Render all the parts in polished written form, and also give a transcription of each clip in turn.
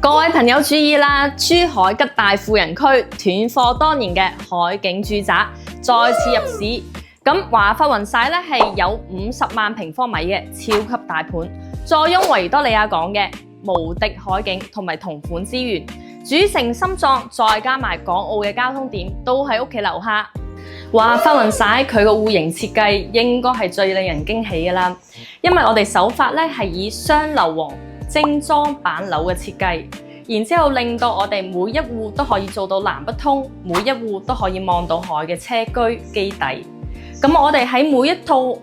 各位朋友注意啦！珠海吉大富人區斷貨多年嘅海景住宅再次入市。咁華發雲寨咧係有50萬平方米嘅超級大盤，坐擁維多利亞港嘅無敵海景同埋同款資源，主城心臟再加埋港澳嘅交通點都喺屋企樓下。華發雲寨佢個戶型設計應該係最令人驚喜嘅啦，因為我哋手法咧係以雙樓王精裝板樓嘅設計，然之後令到我哋每一戶都可以做到南北通，每一戶都可以望到海嘅車居基地。咁我哋喺每一套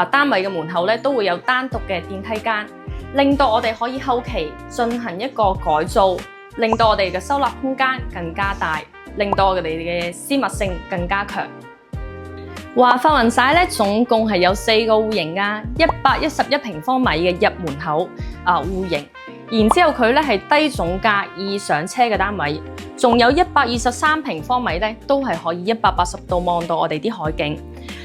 單位嘅門口咧都會有單獨嘅電梯間，令到我哋可以後期進行一個改造，令到我哋嘅收納空間更加大，令到我哋嘅私密性更加強。華發雲寨咧總共係有4個戶型噶，111平方米嘅入門口戶型，然之後佢咧係低總價易上車嘅單位，仲有123平方米咧都係可以180度望到我哋啲海景。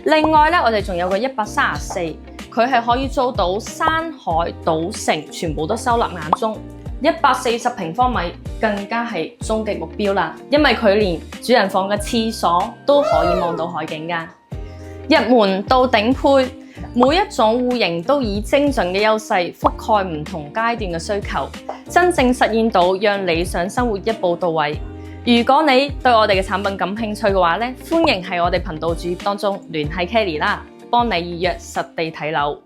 另外咧我哋仲有個134，佢係可以做到山海島城全部都收納眼中。140平方米更加係終極目標啦，因為佢連主人房嘅廁所都可以望到海景噶。入門到頂配，每一種戶型都以精準嘅優勢覆蓋唔同階段嘅需求，真正實現到讓理想生活一步到位。如果你對我哋嘅產品感興趣嘅話咧，歡迎喺我哋頻道主頁當中聯繫 Kelly 啦，幫你預約實地睇樓。